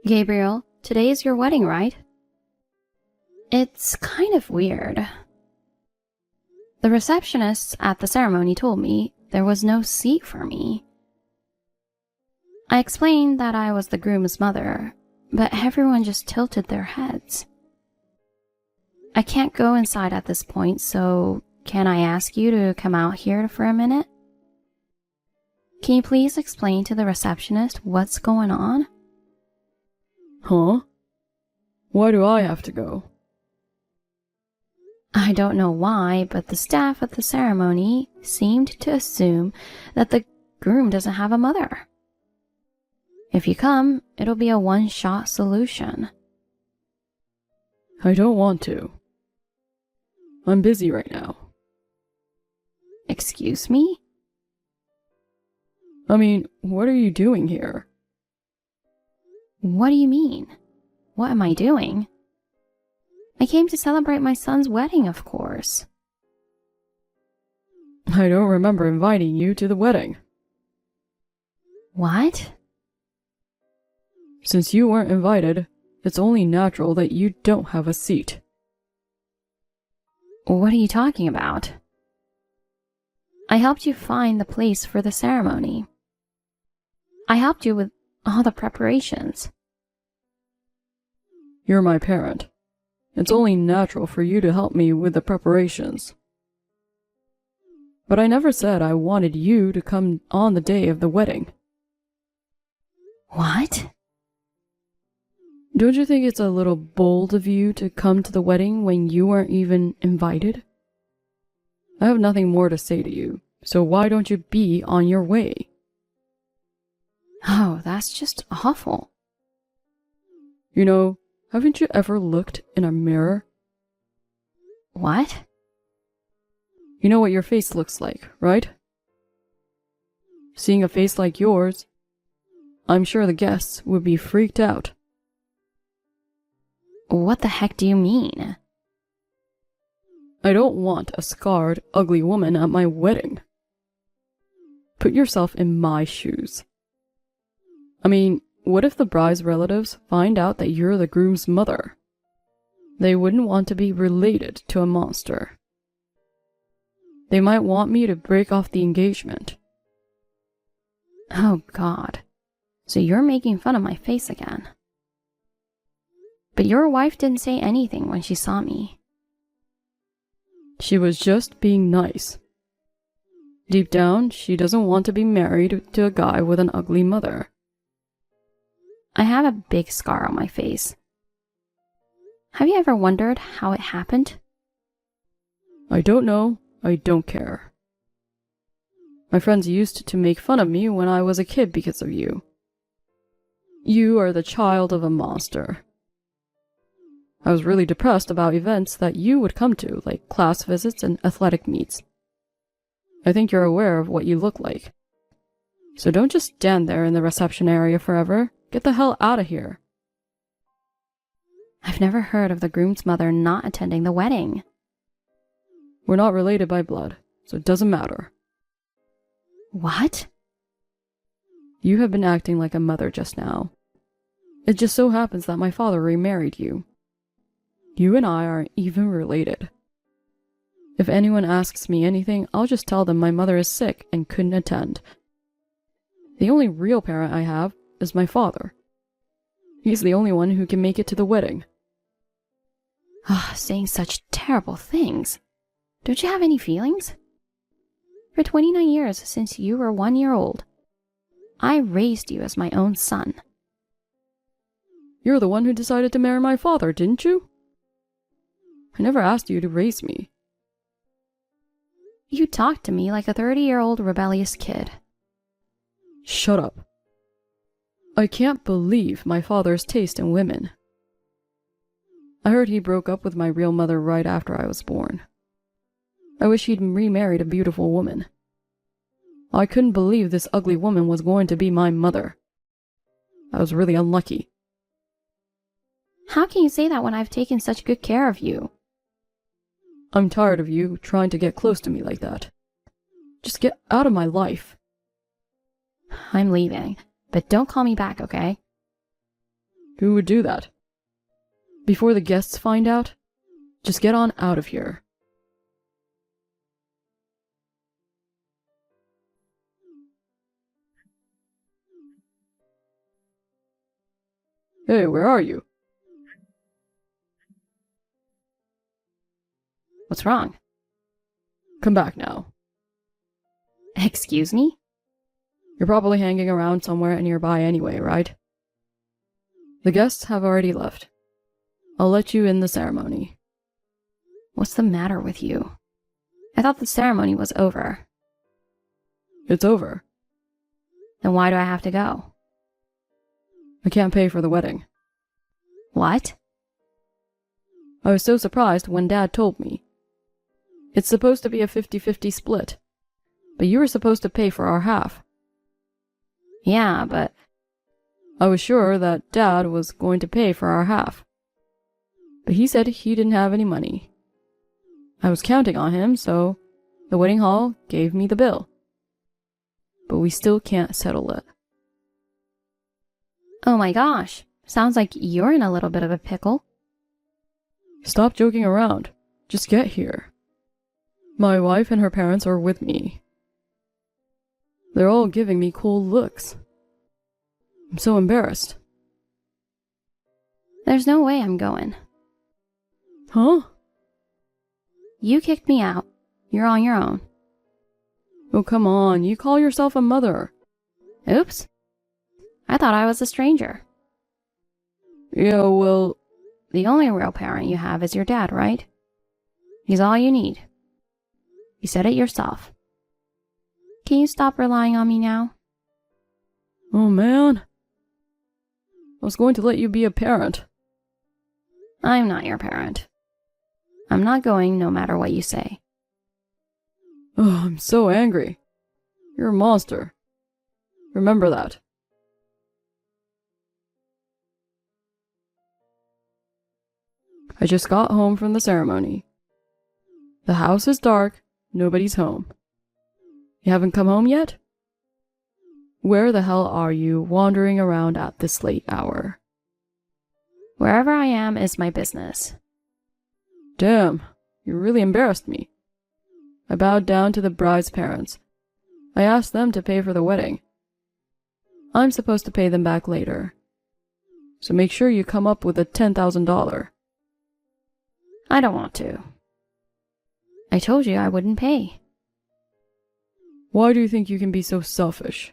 Gabriel, today is your wedding, right? It's kind of weird. The receptionist at the ceremony told me there was no seat for me. I explained that I was the groom's mother, but everyone just tilted their heads. I can't go inside at this point, so can I ask you to come out here for a minute? Can you please explain to the receptionist what's going on? Huh? Why do I have to go? I don't know why, but the staff at the ceremony seemed to assume that the groom doesn't have a mother. If you come, it'll be a one-shot solution. I don't want to. I'm busy right now. Excuse me? I mean, what are you doing here? What do you mean? What am I doing? I came to celebrate my son's wedding, of course. I don't remember inviting you to the wedding. What? Since you weren't invited, it's only natural that you don't have a seat. What are you talking about? I helped you find the place for the ceremony. I helped you with all the preparations. You're my parent. It's only natural for you to help me with the preparations. But I never said I wanted you to come on the day of the wedding. What? Don't you think it's a little bold of you to come to the wedding when you weren't even invited? I have nothing more to say to you, so why don't you be on your way? Oh, that's just awful. You know, haven't you ever looked in a mirror? What? You know what your face looks like, right? Seeing a face like yours, I'm sure the guests would be freaked out. What the heck do you mean? I don't want a scarred, ugly woman at my wedding. Put yourself in my shoes. I mean, what if the bride's relatives find out that you're the groom's mother? They wouldn't want to be related to a monster. They might want me to break off the engagement. Oh God. So you're making fun of my face again. But your wife didn't say anything when she saw me. She was just being nice. Deep down, she doesn't want to be married to a guy with an ugly mother. I have a big scar on my face. Have you ever wondered how it happened? I don't know. I don't care. My friends used to make fun of me when I was a kid because of you. You are the child of a monster. I was really depressed about events that you would come to, like class visits and athletic meets. I think you're aware of what you look like. So don't just stand there in the reception area forever. Get the hell out of here. I've never heard of the groom's mother not attending the wedding. We're not related by blood, so it doesn't matter. What? You have been acting like a mother just now. It just so happens that my father remarried you. You and I aren't even related. If anyone asks me anything, I'll just tell them my mother is sick and couldn't attend. The only real parent I have is my father. He's the only one who can make it to the wedding. Saying such terrible things. Don't you have any feelings? For 29 years since you were 1 year old, I raised you as my own son. You're the one who decided to marry my father, didn't you? I never asked you to raise me. You talked to me like a 30-year-old rebellious kid. Shut up. I can't believe my father's taste in women. I heard he broke up with my real mother right after I was born. I wish he'd remarried a beautiful woman. I couldn't believe this ugly woman was going to be my mother. I was really unlucky. How can you say that when I've taken such good care of you? I'm tired of you trying to get close to me like that. Just get out of my life. I'm leaving, but don't call me back, okay? Who would do that? Before the guests find out, just get on out of here. Hey, where are you? What's wrong? Come back now. Excuse me? You're probably hanging around somewhere nearby anyway, right? The guests have already left. I'll let you in the ceremony. What's the matter with you? I thought the ceremony was over. It's over. Then why do I have to go? I can't pay for the wedding. What? I was so surprised when Dad told me. It's supposed to be a 50-50 split, but you were supposed to pay for our half. Yeah, but... I was sure that Dad was going to pay for our half, but he said he didn't have any money. I was counting on him, so the wedding hall gave me the bill. But we still can't settle it. Oh my gosh, sounds like you're in a little bit of a pickle. Stop joking around. Just get here. My wife and her parents are with me. They're all giving me cold looks. I'm so embarrassed. There's no way I'm going. Huh? You kicked me out. You're on your own. Oh, come on. You call yourself a mother. Oops. I thought I was a stranger. Yeah, well... The only real parent you have is your dad, right? He's all you need. You said it yourself. Can you stop relying on me now? Oh, man. I was going to let you be a parent. I'm not your parent. I'm not going no matter what you say. Oh, I'm so angry. You're a monster. Remember that. I just got home from the ceremony. The house is dark. Nobody's home. You haven't come home yet? Where the hell are you wandering around at this late hour? Wherever I am is my business. Damn, you really embarrassed me. I bowed down to the bride's parents. I asked them to pay for the wedding. I'm supposed to pay them back later. So make sure you come up with a $10,000. I don't want to. I told you I wouldn't pay. Why do you think you can be so selfish?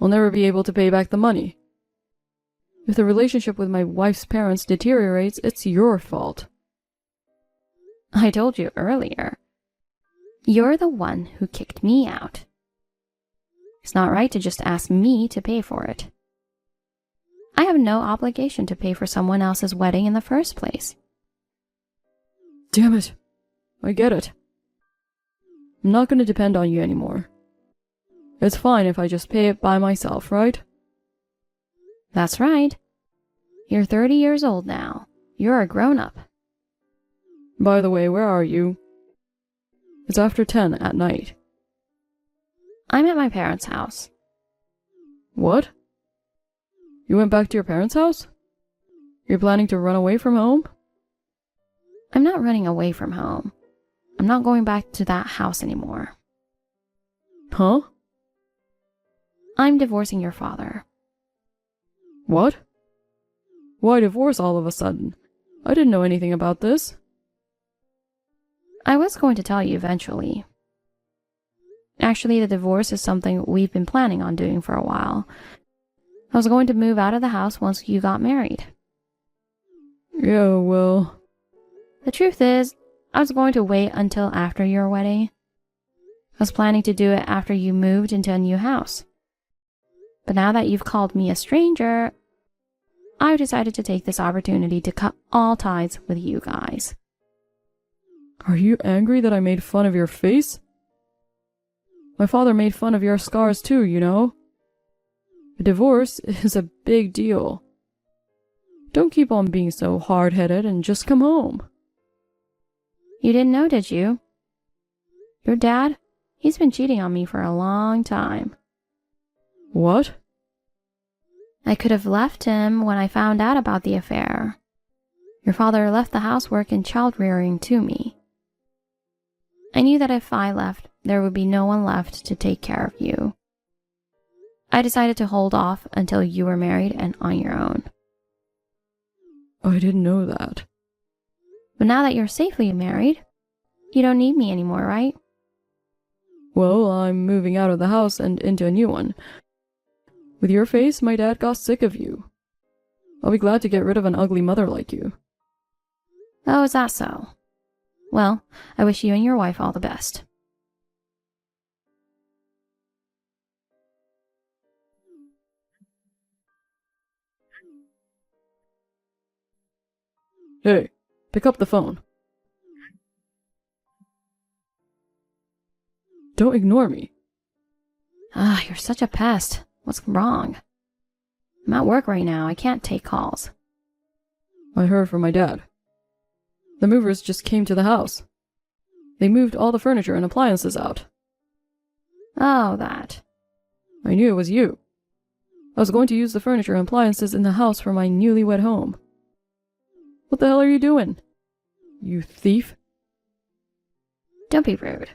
I'll never be able to pay back the money. If the relationship with my wife's parents deteriorates, it's your fault. I told you earlier. You're the one who kicked me out. It's not right to just ask me to pay for it. I have no obligation to pay for someone else's wedding in the first place. Damn it. I get it. I'm not going to depend on you anymore. It's fine if I just pay it by myself, right? That's right. You're 30 years old now. You're a grown-up. By the way, where are you? It's after 10 at night. I'm at my parents' house. What? You went back to your parents' house? You're planning to run away from home? I'm not running away from home. I'm not going back to that house anymore. Huh? I'm divorcing your father. What? Why divorce all of a sudden? I didn't know anything about this. I was going to tell you eventually. Actually, the divorce is something we've been planning on doing for a while. I was going to move out of the house once you got married. Yeah, well... The truth is, I was going to wait until after your wedding. I was planning to do it after you moved into a new house. But now that you've called me a stranger, I've decided to take this opportunity to cut all ties with you guys. Are you angry that I made fun of your face? My father made fun of your scars too, you know. A divorce is a big deal. Don't keep on being so hard-headed and just come home. You didn't know, did you? Your dad, he's been cheating on me for a long time. What? I could have left him when I found out about the affair. Your father left the housework and child rearing to me. I knew that if I left, there would be no one left to take care of you. I decided to hold off until you were married and on your own. I didn't know that. But now that you're safely married, you don't need me anymore, right? Well, I'm moving out of the house and into a new one. With your face, my dad got sick of you. I'll be glad to get rid of an ugly mother like you. Oh, is that so? Well, I wish you and your wife all the best. Hey, pick up the phone. Don't ignore me. Ah, you're such a pest. What's wrong? I'm at work right now. I can't take calls. I heard from my dad. The movers just came to the house. They moved all the furniture and appliances out. Oh, that. I knew it was you. I was going to use the furniture and appliances in the house for my newlywed home. What the hell are you doing? You thief? Don't be rude.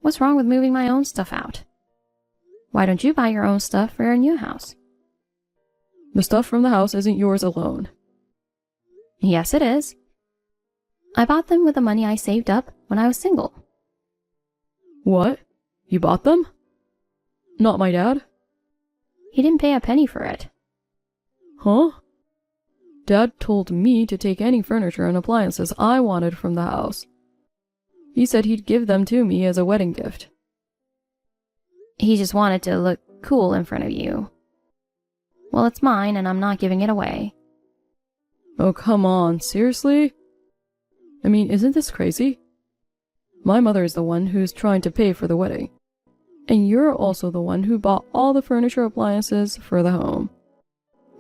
What's wrong with moving my own stuff out? Why don't you buy your own stuff for your new house? The stuff from the house isn't yours alone. Yes, it is. I bought them with the money I saved up when I was single. What? You bought them? Not my dad? He didn't pay a penny for it. Huh? Dad told me to take any furniture and appliances I wanted from the house. He said he'd give them to me as a wedding gift. He just wanted to look cool in front of you. Well, it's mine and I'm not giving it away. Oh, come on, seriously? I mean, isn't this crazy? My mother is the one who's trying to pay for the wedding. And you're also the one who bought all the furniture appliances for the home.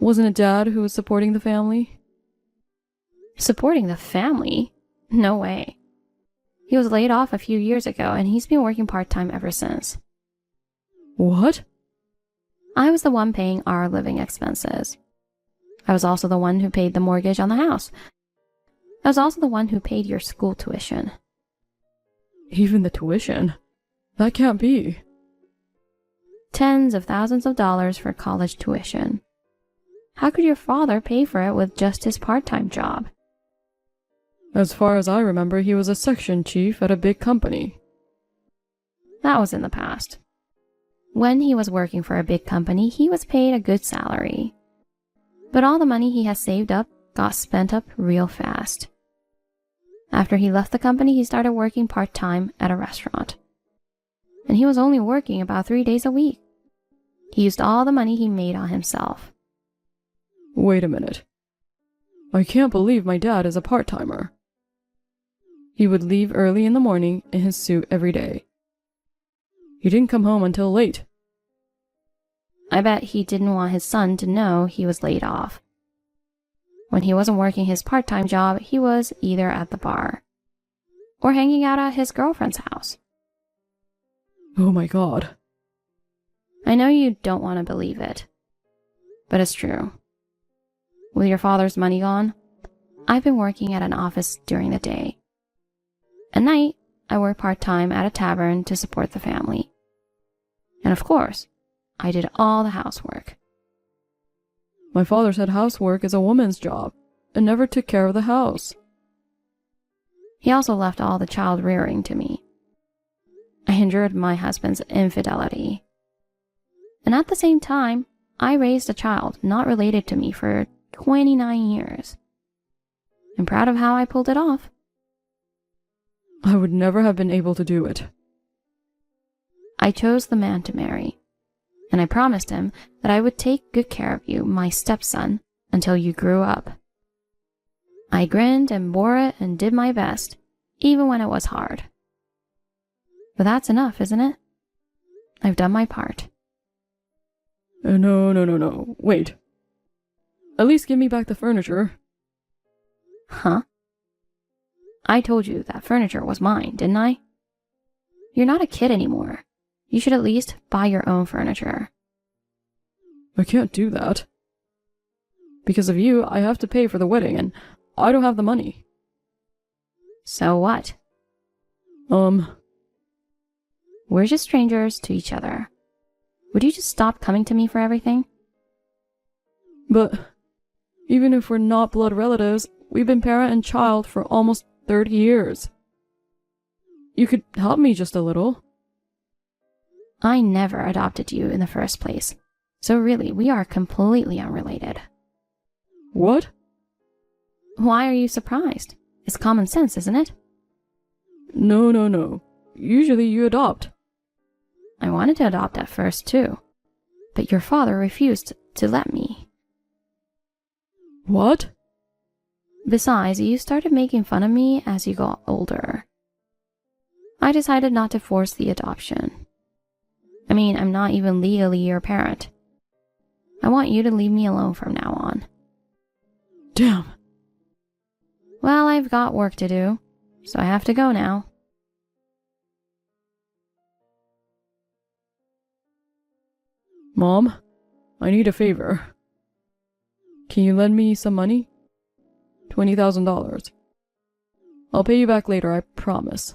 Wasn't it Dad who was supporting the family? Supporting the family? No way. He was laid off a few years ago and he's been working part-time ever since. What? I was the one paying our living expenses. I was also the one who paid the mortgage on the house. I was also the one who paid your school tuition. Even the tuition? That can't be. Tens of thousands of dollars for college tuition. How could your father pay for it with just his part-time job? As far as I remember, he was a section chief at a big company. That was in the past. When he was working for a big company, he was paid a good salary. But all the money he has saved up got spent up real fast. After he left the company, he started working part-time at a restaurant. And he was only working about 3 days a week. He used all the money he made on himself. Wait a minute. I can't believe my dad is a part-timer. He would leave early in the morning in his suit every day. He didn't come home until late. I bet he didn't want his son to know he was laid off. When he wasn't working his part-time job, he was either at the bar or hanging out at his girlfriend's house. Oh my God. I know you don't want to believe it, but it's true. With your father's money gone, I've been working at an office during the day. At night, I work part-time at a tavern to support the family. And of course, I did all the housework. My father said housework is a woman's job and never took care of the house. He also left all the child rearing to me. I endured my husband's infidelity. And at the same time, I raised a child not related to me for 29 years. I'm proud of how I pulled it off. I would never have been able to do it. I chose the man to marry, and I promised him that I would take good care of you, my stepson, until you grew up. I grinned and bore it and did my best, even when it was hard. But that's enough, isn't it? I've done my part. No. Wait. At least give me back the furniture. Huh? I told you that furniture was mine, didn't I? You're not a kid anymore. You should at least buy your own furniture. I can't do that. Because of you, I have to pay for the wedding, and I don't have the money. So what? We're just strangers to each other. Would you just stop coming to me for everything? But even if we're not blood relatives, we've been parent and child for almost 30 years. You could help me just a little. I never adopted you in the first place. So really, we are completely unrelated. What? Why are you surprised? It's common sense, isn't it? No. Usually you adopt. I wanted to adopt at first too, but your father refused to let me. What? Besides, you started making fun of me as you got older. I decided not to force the adoption. I mean, I'm not even legally your parent. I want you to leave me alone from now on. Damn. Well, I've got work to do, so I have to go now. Mom, I need a favor. Can you lend me some money? $20,000. I'll pay you back later, I promise.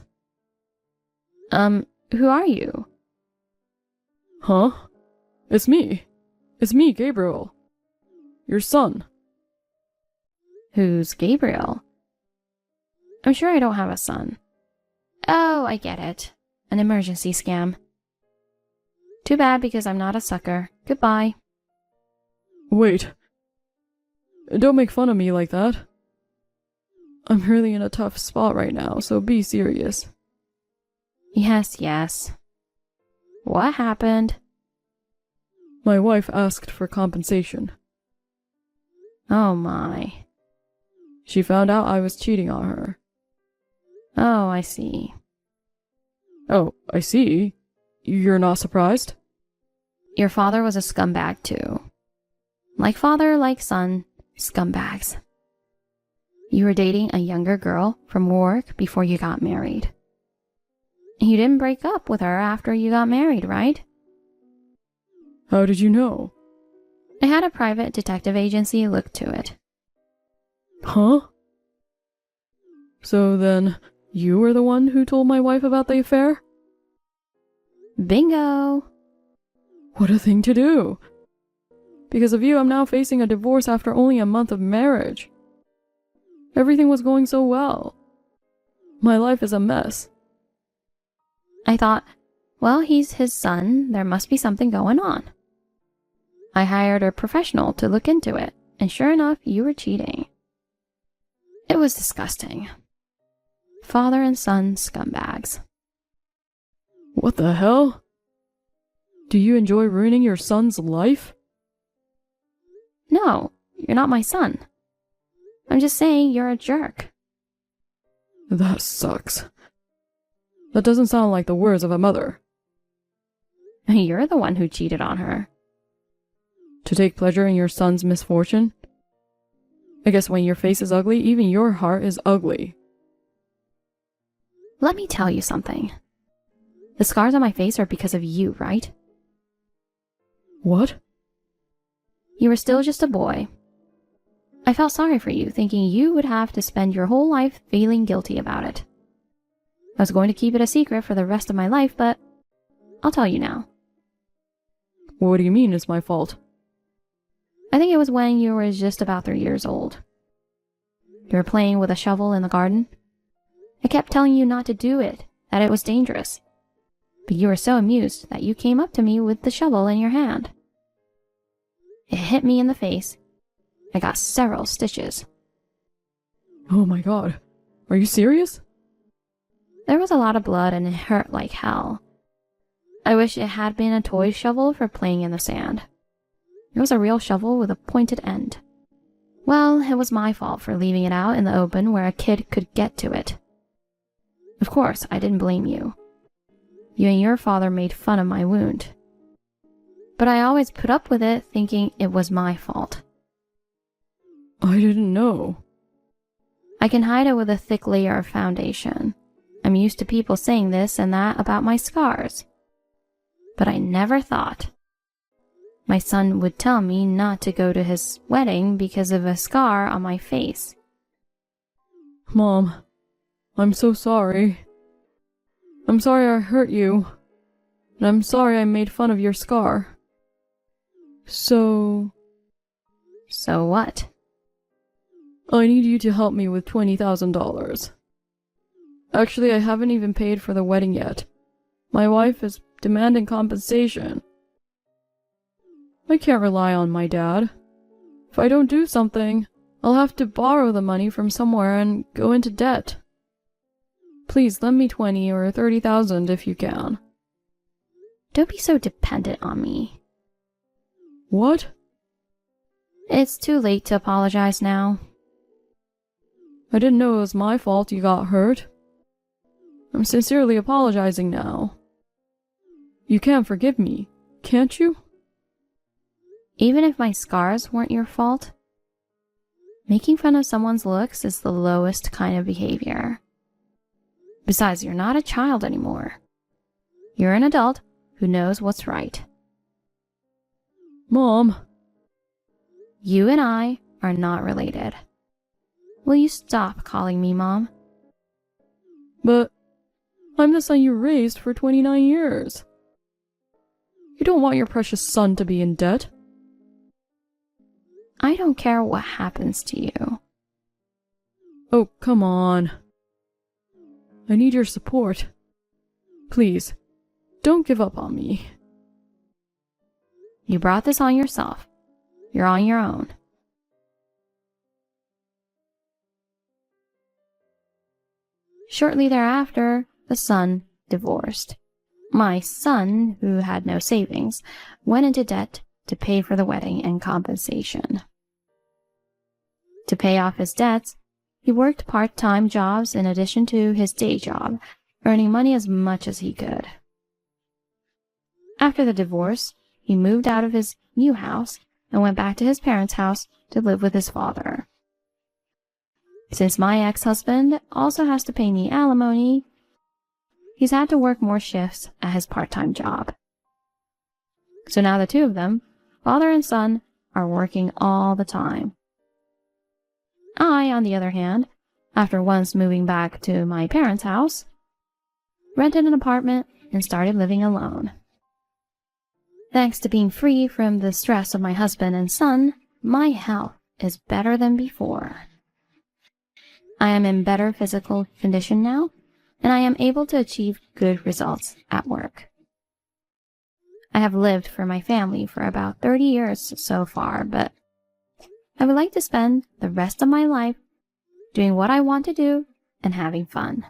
Who are you? Huh? It's me. It's me, Gabriel. Your son. Who's Gabriel? I'm sure I don't have a son. Oh, I get it. An emergency scam. Too bad because I'm not a sucker. Goodbye. Wait. Don't make fun of me like that. I'm really in a tough spot right now, so be serious. Yes. What happened? My wife asked for compensation. Oh my. She found out I was cheating on her. Oh, I see. Oh, I see. You're not surprised? Your father was a scumbag too. Like father, like son, scumbags. You were dating a younger girl from work before you got married. You didn't break up with her after you got married, right? How did you know? I had a private detective agency look to it. Huh? So then, you were the one who told my wife about the affair? Bingo! What a thing to do! Because of you, I'm now facing a divorce after only a month of marriage. Everything was going so well. My life is a mess. I thought, well, he's his son, there must be something going on. I hired a professional to look into it, and sure enough, you were cheating. It was disgusting. Father and son scumbags. What the hell? Do you enjoy ruining your son's life? No, you're not my son. I'm just saying you're a jerk. That sucks. That doesn't sound like the words of a mother. You're the one who cheated on her. To take pleasure in your son's misfortune? I guess when your face is ugly, even your heart is ugly. Let me tell you something. The scars on my face are because of you, right? What? You were still just a boy. I felt sorry for you, thinking you would have to spend your whole life feeling guilty about it. I was going to keep it a secret for the rest of my life, but I'll tell you now. What do you mean it's my fault? I think it was when you were just about 3 years old. You were playing with a shovel in the garden. I kept telling you not to do it, that it was dangerous. But you were so amused that you came up to me with the shovel in your hand. It hit me in the face. I got several stitches. Oh my god. Are you serious? There was a lot of blood and it hurt like hell. I wish it had been a toy shovel for playing in the sand. It was a real shovel with a pointed end. Well, it was my fault for leaving it out in the open where a kid could get to it. Of course, I didn't blame you. You and your father made fun of my wound. But I always put up with it thinking it was my fault. I didn't know. I can hide it with a thick layer of foundation. I'm used to people saying this and that about my scars. But I never thought. My son would tell me not to go to his wedding because of a scar on my face. Mom, I'm so sorry. I'm sorry I hurt you. And I'm sorry I made fun of your scar. So what? I need you to help me with $20,000. Actually, I haven't even paid for the wedding yet. My wife is demanding compensation. I can't rely on my dad. If I don't do something, I'll have to borrow the money from somewhere and go into debt. Please lend me 20 or 30,000 if you can. Don't be so dependent on me. What? It's too late to apologize now. I didn't know it was my fault you got hurt. I'm sincerely apologizing now. You can forgive me, can't you? Even if my scars weren't your fault, making fun of someone's looks is the lowest kind of behavior. Besides, you're not a child anymore. You're an adult who knows what's right. Mom. You and I are not related. Will you stop calling me Mom? But I'm the son you raised for 29 years. You don't want your precious son to be in debt. I don't care what happens to you. Oh, come on. I need your support. Please, don't give up on me. You brought this on yourself. You're on your own. Shortly thereafter, the son divorced. My son, who had no savings, went into debt to pay for the wedding and compensation. To pay off his debts, he worked part-time jobs in addition to his day job, earning money as much as he could. After the divorce, he moved out of his new house and went back to his parents' house to live with his father. Since my ex-husband also has to pay me alimony, he's had to work more shifts at his part-time job. So now the two of them, father and son, are working all the time. I, on the other hand, after once moving back to my parents' house, rented an apartment and started living alone. Thanks to being free from the stress of my husband and son, my health is better than before. I am in better physical condition now, and I am able to achieve good results at work. I have lived for my family for about 30 years so far, but I would like to spend the rest of my life doing what I want to do and having fun.